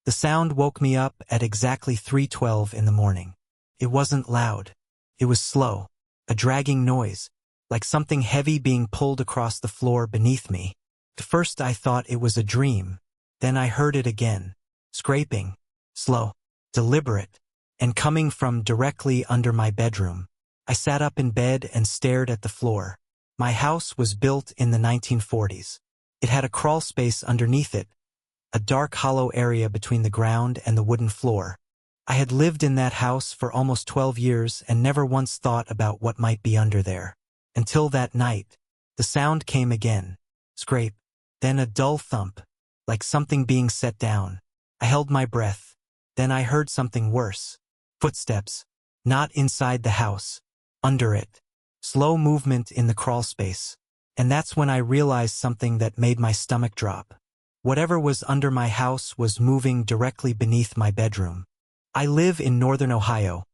The sound woke me up at exactly 3:12 in the morning. It wasn't loud. It was slow, a dragging noise, like something heavy being pulled across the floor beneath me. At first I thought it was a dream. Then I heard it again, scraping, slow, deliberate, and coming from directly under my bedroom. I sat up in bed and stared at the floor. My house was built in the 1940s. It had a crawl space underneath it, a dark hollow area between the ground and the wooden floor. I had lived in that house for almost 12 years and never once thought about what might be under there. Until that night, the sound came again. Scrape, then a dull thump, like something being set down. I held my breath. Then I heard something worse. Footsteps. Not inside the house. Under it. Slow movement in the crawl space. And that's when I realized something that made my stomach drop. Whatever was under my house was moving directly beneath my bedroom. I live in northern Ohio,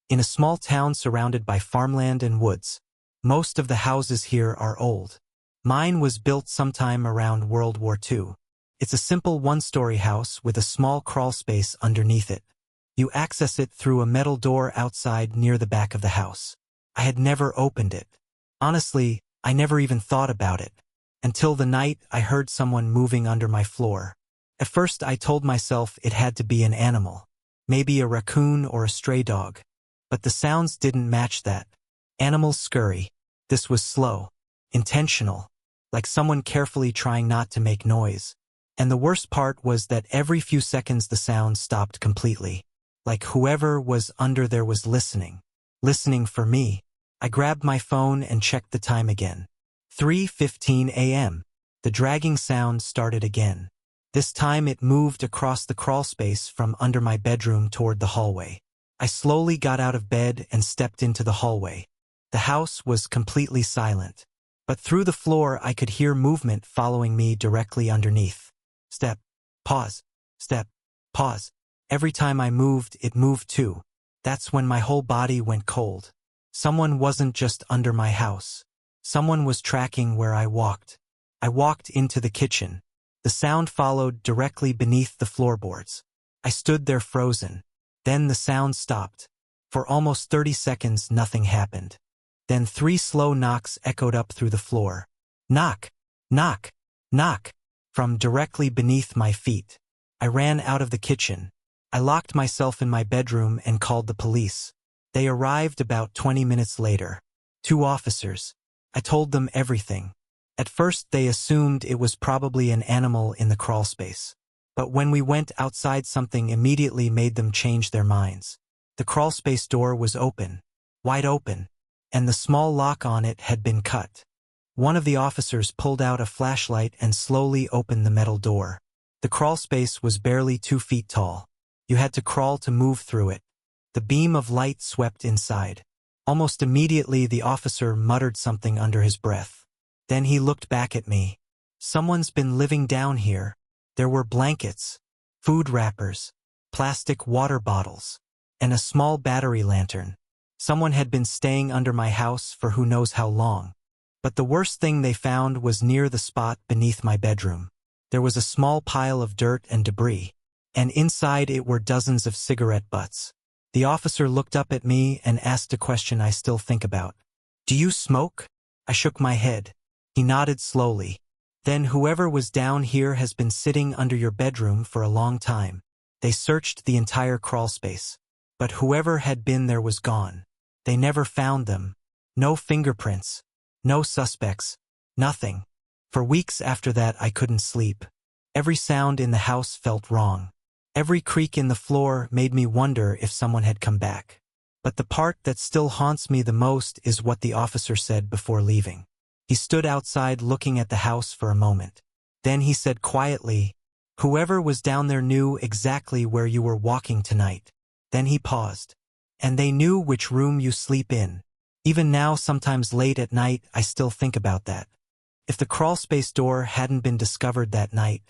in a small town surrounded by farmland and woods. Most of the houses here are old. Mine was built sometime around World War II. It's a simple one-story house with a small crawl space underneath it. You access it through a metal door outside near the back of the house. I had never opened it. Honestly, I never even thought about it. Until the night I heard someone moving under my floor. At first I told myself it had to be an animal. Maybe a raccoon or a stray dog. But the sounds didn't match that. Animals scurry. This was slow. Intentional. Like someone carefully trying not to make noise. And the worst part was that every few seconds the sound stopped completely. Like whoever was under there was listening. Listening for me. I grabbed my phone and checked the time again. 3:15 a.m. The dragging sound started again. This time it moved across the crawl space from under my bedroom toward the hallway. I slowly got out of bed and stepped into the hallway. The house was completely silent. But through the floor I could hear movement following me directly underneath. Step, pause, step, pause. Every time I moved, it moved too. That's when my whole body went cold. Someone wasn't just under my house. Someone was tracking where I walked. I walked into the kitchen. The sound followed directly beneath the floorboards. I stood there frozen. Then the sound stopped. For almost 30 seconds, nothing happened. Then 3 slow knocks echoed up through the floor. Knock, knock, knock, from directly beneath my feet. I ran out of the kitchen. I locked myself in my bedroom and called the police. They arrived about 20 minutes later. 2 officers. I told them everything. At first they assumed it was probably an animal in the crawl space. But when we went outside, something immediately made them change their minds. The crawl space door was open, wide open, and the small lock on it had been cut. One of the officers pulled out a flashlight and slowly opened the metal door. The crawl space was barely 2 feet tall. You had to crawl to move through it. The beam of light swept inside. Almost immediately the officer muttered something under his breath. Then he looked back at me. Someone's been living down here. There were blankets, food wrappers, plastic water bottles, and a small battery lantern. Someone had been staying under my house for who knows how long. But the worst thing they found was near the spot beneath my bedroom. There was a small pile of dirt and debris, and inside it were dozens of cigarette butts. The officer looked up at me and asked a question I still think about. "Do you smoke?" I shook my head. He nodded slowly. "Then whoever was down here has been sitting under your bedroom for a long time." They searched the entire crawl space. But whoever had been there was gone. They never found them. No fingerprints. No suspects. Nothing. For weeks after that I couldn't sleep. Every sound in the house felt wrong. Every creak in the floor made me wonder if someone had come back. But the part that still haunts me the most is what the officer said before leaving. He stood outside looking at the house for a moment. Then he said quietly, "Whoever was down there knew exactly where you were walking tonight." Then he paused. "And they knew which room you sleep in." Even now, sometimes late at night, I still think about that. If the crawlspace door hadn't been discovered that night,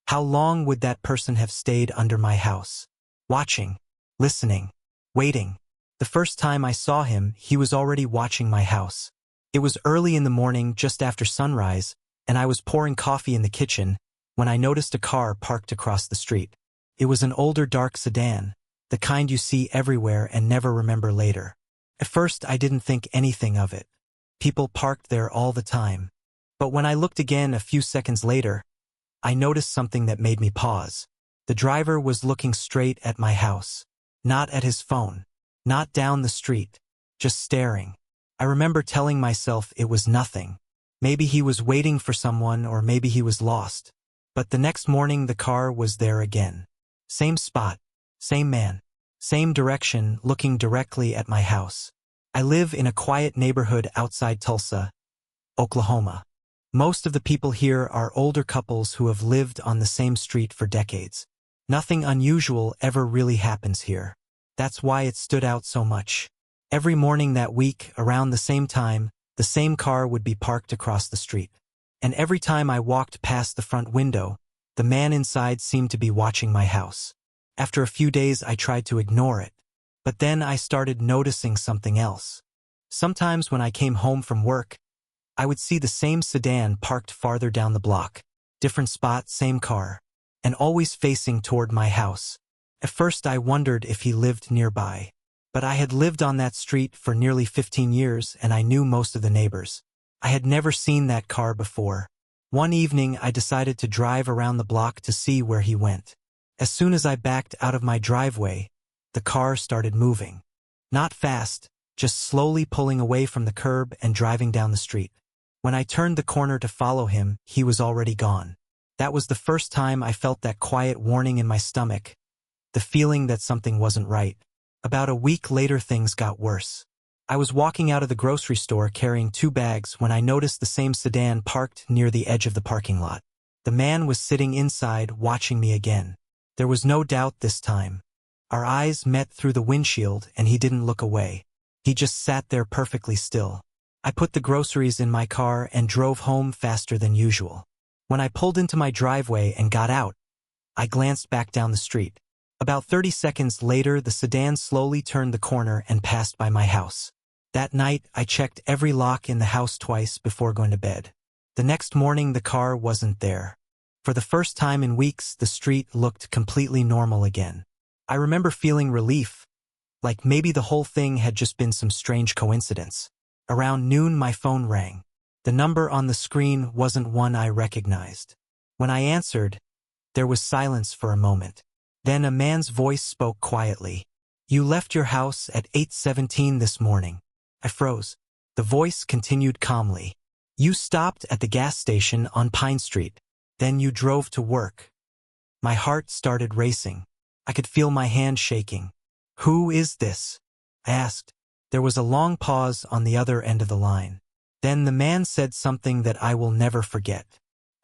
how long would that person have stayed under my house? Watching, listening, waiting. The first time I saw him, he was already watching my house. It was early in the morning, just after sunrise, and I was pouring coffee in the kitchen when I noticed a car parked across the street. It was an older dark sedan, the kind you see everywhere and never remember later. At first I didn't think anything of it. People parked there all the time. But when I looked again a few seconds later, I noticed something that made me pause. The driver was looking straight at my house. Not at his phone. Not down the street. Just staring. I remember telling myself it was nothing. Maybe he was waiting for someone, or maybe he was lost. But the next morning the car was there again. Same spot. Same man. Same direction, looking directly at my house. I live in a quiet neighborhood outside Tulsa, Oklahoma. Most of the people here are older couples who have lived on the same street for decades. Nothing unusual ever really happens here. That's why it stood out so much. Every morning that week, around the same time, the same car would be parked across the street. And every time I walked past the front window, the man inside seemed to be watching my house. After a few days I tried to ignore it. But then I started noticing something else. Sometimes when I came home from work, I would see the same sedan parked farther down the block. Different spot, same car. And always facing toward my house. At first I wondered if he lived nearby. But I had lived on that street for nearly 15 years and I knew most of the neighbors. I had never seen that car before. One evening I decided to drive around the block to see where he went. As soon as I backed out of my driveway, the car started moving. Not fast, just slowly pulling away from the curb and driving down the street. When I turned the corner to follow him, he was already gone. That was the first time I felt that quiet warning in my stomach, the feeling that something wasn't right. About a week later things got worse. I was walking out of the grocery store carrying 2 bags when I noticed the same sedan parked near the edge of the parking lot. The man was sitting inside watching me again. There was no doubt this time. Our eyes met through the windshield and he didn't look away. He just sat there perfectly still. I put the groceries in my car and drove home faster than usual. When I pulled into my driveway and got out, I glanced back down the street. About 30 seconds later, the sedan slowly turned the corner and passed by my house. That night, I checked every lock in the house twice before going to bed. The next morning, the car wasn't there. For the first time in weeks, the street looked completely normal again. I remember feeling relief, like maybe the whole thing had just been some strange coincidence. Around noon, my phone rang. The number on the screen wasn't one I recognized. When I answered, there was silence for a moment. Then a man's voice spoke quietly. "You left your house at 8:17 this morning." I froze. The voice continued calmly. "You stopped at the gas station on Pine Street. Then you drove to work." My heart started racing. I could feel my hand shaking. "Who is this?" I asked. There was a long pause on the other end of the line. Then the man said something that I will never forget.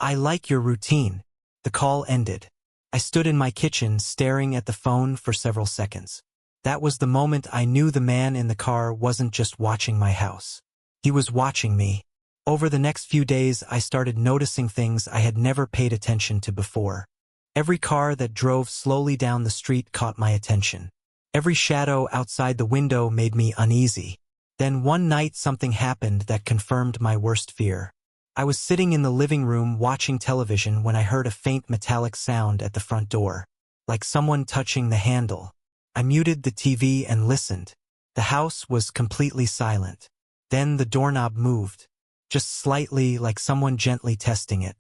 "I like your routine." The call ended. I stood in my kitchen staring at the phone for several seconds. That was the moment I knew the man in the car wasn't just watching my house. He was watching me. Over the next few days, I started noticing things I had never paid attention to before. Every car that drove slowly down the street caught my attention. Every shadow outside the window made me uneasy. Then one night something happened that confirmed my worst fear. I was sitting in the living room watching television when I heard a faint metallic sound at the front door, like someone touching the handle. I muted the TV and listened. The house was completely silent. Then the doorknob moved, just slightly, like someone gently testing it.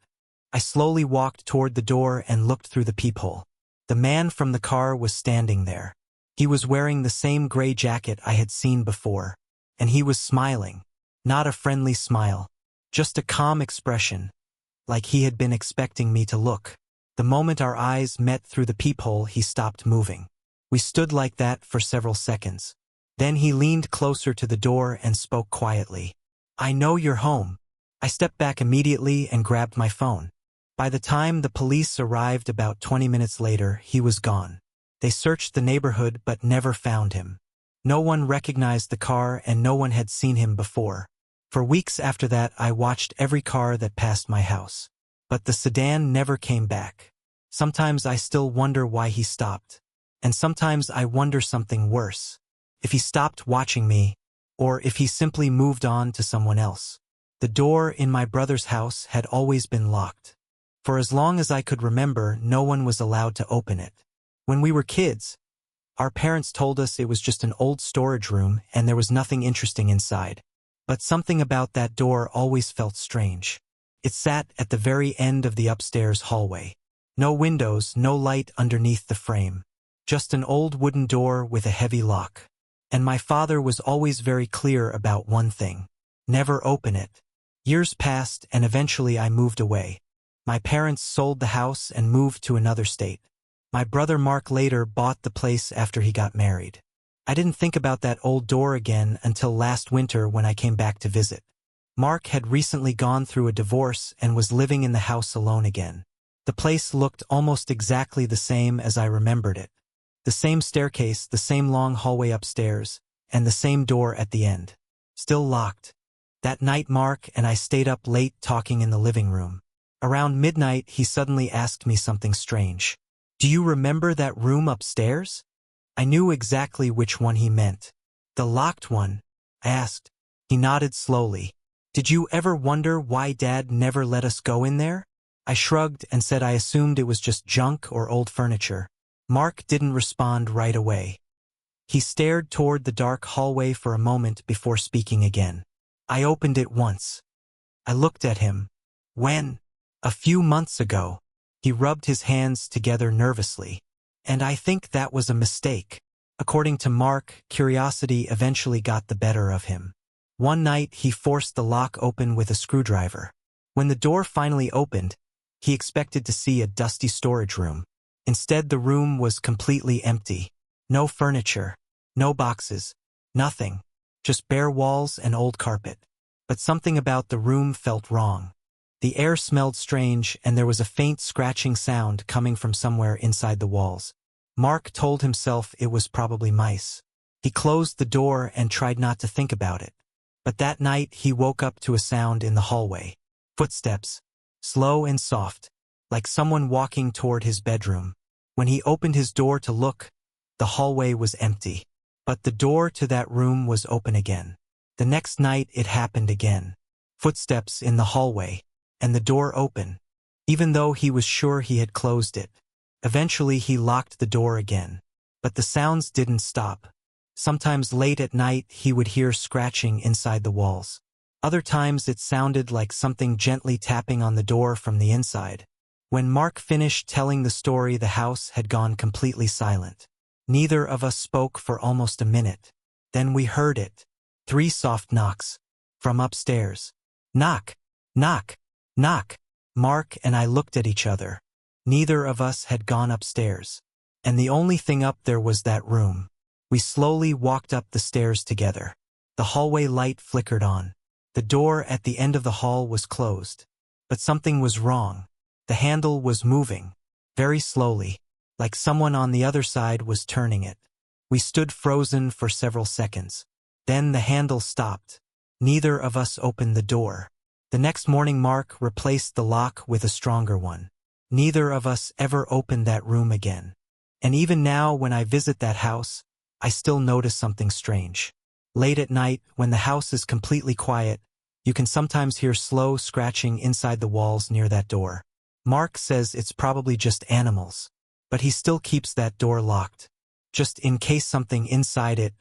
I slowly walked toward the door and looked through the peephole. The man from the car was standing there. He was wearing the same gray jacket I had seen before. And he was smiling. Not a friendly smile. Just a calm expression, like he had been expecting me to look. The moment our eyes met through the peephole, he stopped moving. We stood like that for several seconds. Then he leaned closer to the door and spoke quietly. "I know you're home." I stepped back immediately and grabbed my phone. By the time the police arrived about 20 minutes later, he was gone. They searched the neighborhood but never found him. No one recognized the car and no one had seen him before. For weeks after that, I watched every car that passed my house. But the sedan never came back. Sometimes I still wonder why he stopped. And sometimes I wonder something worse. If he stopped watching me, or if he simply moved on to someone else. The door in my brother's house had always been locked. For as long as I could remember, no one was allowed to open it. When we were kids, our parents told us it was just an old storage room and there was nothing interesting inside. But something about that door always felt strange. It sat at the very end of the upstairs hallway. No windows, no light underneath the frame. Just an old wooden door with a heavy lock. And my father was always very clear about one thing. Never open it. Years passed and eventually I moved away. My parents sold the house and moved to another state. My brother Mark later bought the place after he got married. I didn't think about that old door again until last winter when I came back to visit. Mark had recently gone through a divorce and was living in the house alone again. The place looked almost exactly the same as I remembered it. The same staircase, the same long hallway upstairs, and the same door at the end. Still locked. That night Mark and I stayed up late talking in the living room. Around midnight he suddenly asked me something strange. "Do you remember that room upstairs?" I knew exactly which one he meant. "The locked one?" I asked. He nodded slowly. "Did you ever wonder why Dad never let us go in there?" I shrugged and said I assumed it was just junk or old furniture. Mark didn't respond right away. He stared toward the dark hallway for a moment before speaking again. I opened it once. I looked at him. "When?" "A few months ago." He rubbed his hands together nervously. "And I think that was a mistake." According to Mark, curiosity eventually got the better of him. One night he forced the lock open with a screwdriver. When the door finally opened, he expected to see a dusty storage room. Instead, the room was completely empty. No furniture, no boxes, nothing. Just bare walls and old carpet. But something about the room felt wrong. The air smelled strange and there was a faint scratching sound coming from somewhere inside the walls. Mark told himself it was probably mice. He closed the door and tried not to think about it. But that night he woke up to a sound in the hallway. Footsteps. Slow and soft. Like someone walking toward his bedroom. When he opened his door to look, the hallway was empty. But the door to that room was open again. The next night it happened again. Footsteps in the hallway. And the door open. Even though he was sure he had closed it. Eventually he locked the door again. But the sounds didn't stop. Sometimes late at night he would hear scratching inside the walls. Other times it sounded like something gently tapping on the door from the inside. When Mark finished telling the story, the house had gone completely silent. Neither of us spoke for almost a minute. Then we heard it. 3 soft knocks. From upstairs. Knock, knock, knock. Mark and I looked at each other. Neither of us had gone upstairs. And the only thing up there was that room. We slowly walked up the stairs together. The hallway light flickered on. The door at the end of the hall was closed. But something was wrong. The handle was moving. Very slowly. Like someone on the other side was turning it. We stood frozen for several seconds. Then the handle stopped. Neither of us opened the door. The next morning Mark replaced the lock with a stronger one. Neither of us ever opened that room again. And even now when I visit that house, I still notice something strange. Late at night, when the house is completely quiet, you can sometimes hear slow scratching inside the walls near that door. Mark says it's probably just animals. But he still keeps that door locked. Just in case something inside it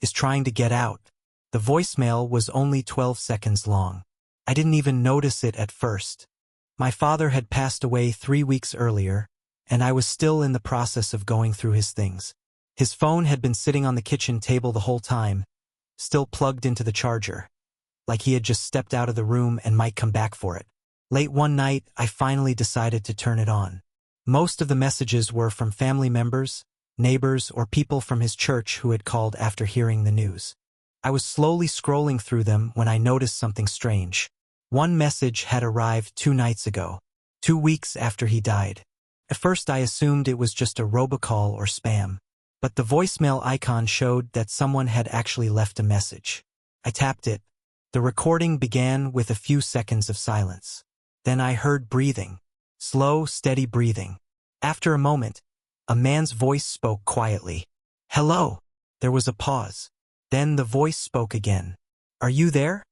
is trying to get out. The voicemail was only 12 seconds long. I didn't even notice it at first. My father had passed away 3 weeks earlier, and I was still in the process of going through his things. His phone had been sitting on the kitchen table the whole time, still plugged into the charger, like he had just stepped out of the room and might come back for it. Late one night, I finally decided to turn it on. Most of the messages were from family members, neighbors, or people from his church who had called after hearing the news. I was slowly scrolling through them when I noticed something strange. One message had arrived 2 nights ago, 2 weeks after he died. At first I assumed it was just a robocall or spam. But the voicemail icon showed that someone had actually left a message. I tapped it. The recording began with a few seconds of silence. Then I heard breathing. Slow, steady breathing. After a moment, a man's voice spoke quietly. "Hello." There was a pause. Then the voice spoke again. "Are you there?"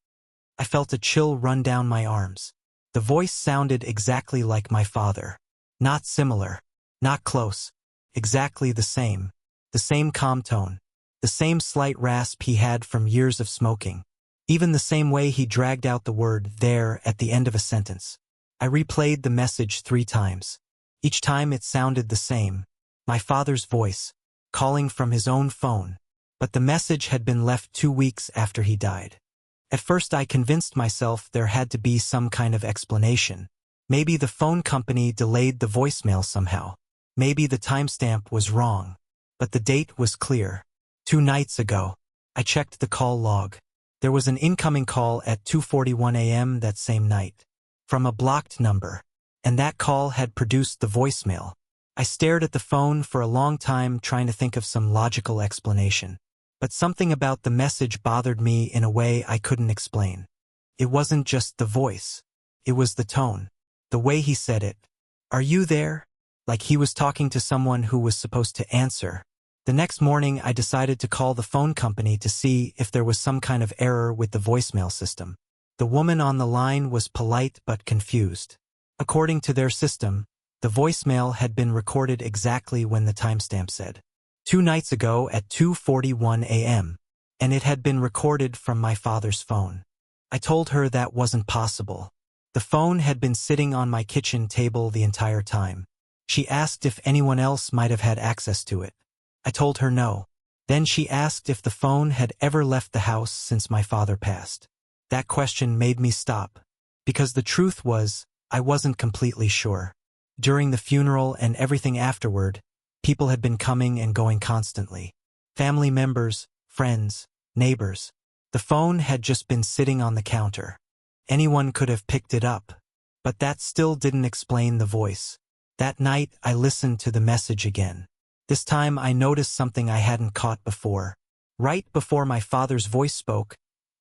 I felt a chill run down my arms. The voice sounded exactly like my father. Not similar. Not close. Exactly the same. The same calm tone. The same slight rasp he had from years of smoking. Even the same way he dragged out the word "there" at the end of a sentence. I replayed the message 3 times. Each time it sounded the same. My father's voice, calling from his own phone. But the message had been left 2 weeks after he died. At first I convinced myself there had to be some kind of explanation. Maybe the phone company delayed the voicemail somehow. Maybe the timestamp was wrong. But the date was clear. 2 nights ago. I checked the call log. There was an incoming call at 2:41 a.m. that same night. From a blocked number. And that call had produced the voicemail. I stared at the phone for a long time trying to think of some logical explanation. But something about the message bothered me in a way I couldn't explain. It wasn't just the voice. It was the tone. The way he said it. "Are you there?" Like he was talking to someone who was supposed to answer. The next morning I decided to call the phone company to see if there was some kind of error with the voicemail system. The woman on the line was polite but confused. According to their system, the voicemail had been recorded exactly when the timestamp said. 2 nights ago at 2:41 a.m. And it had been recorded from my father's phone. I told her that wasn't possible. The phone had been sitting on my kitchen table the entire time. She asked if anyone else might have had access to it. I told her no. Then she asked if the phone had ever left the house since my father passed. That question made me stop. Because the truth was, I wasn't completely sure. During the funeral and everything afterward, people had been coming and going constantly. Family members, friends, neighbors. The phone had just been sitting on the counter. Anyone could have picked it up. But that still didn't explain the voice. That night, I listened to the message again. This time I noticed something I hadn't caught before. Right before my father's voice spoke,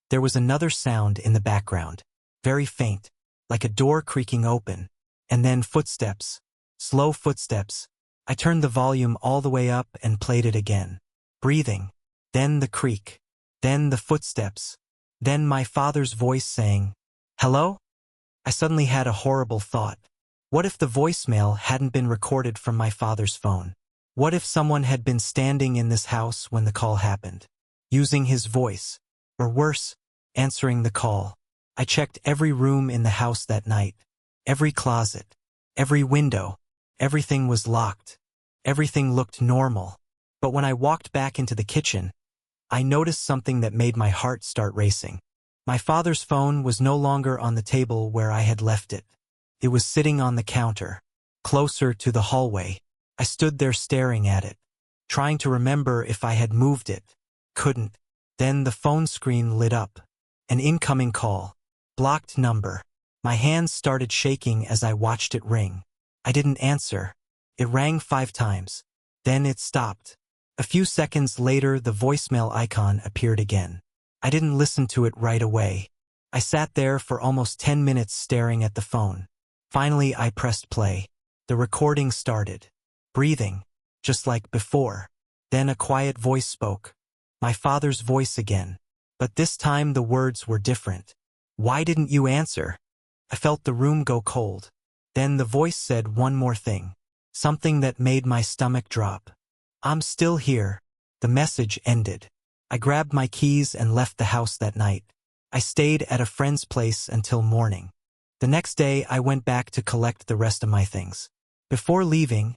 there was another sound in the background. Very faint, like a door creaking open. And then footsteps. Slow footsteps. I turned the volume all the way up and played it again. Breathing. Then the creak. Then the footsteps. Then my father's voice saying, "Hello?" I suddenly had a horrible thought. What if the voicemail hadn't been recorded from my father's phone? What if someone had been standing in this house when the call happened? Using his voice. Or worse, answering the call. I checked every room in the house that night. Every closet. Every window. Everything was locked. Everything looked normal. But when I walked back into the kitchen, I noticed something that made my heart start racing. My father's phone was no longer on the table where I had left it. It was sitting on the counter, closer to the hallway. I stood there staring at it, trying to remember if I had moved it. Couldn't. Then the phone screen lit up. An incoming call. Blocked number. My hands started shaking as I watched it ring. I didn't answer. It rang 5 times. Then it stopped. A few seconds later, the voicemail icon appeared again. I didn't listen to it right away. I sat there for almost 10 minutes staring at the phone. Finally, I pressed play. The recording started. Breathing, just like before. Then a quiet voice spoke. My father's voice again. But this time the words were different. "Why didn't you answer?" I felt the room go cold. Then the voice said one more thing. Something that made my stomach drop. "I'm still here." The message ended. I grabbed my keys and left the house that night. I stayed at a friend's place until morning. The next day I went back to collect the rest of my things. Before leaving,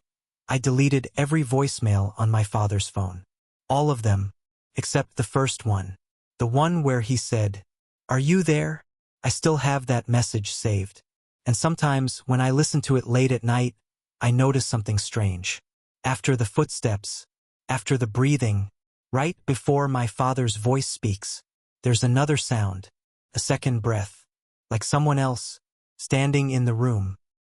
I deleted every voicemail on my father's phone. All of them, except the first one. The one where he said, "Are you there?" I still have that message saved. And sometimes, when I listen to it late at night, I notice something strange. After the footsteps, after the breathing, right before my father's voice speaks, there's another sound, a second breath, like someone else, standing in the room.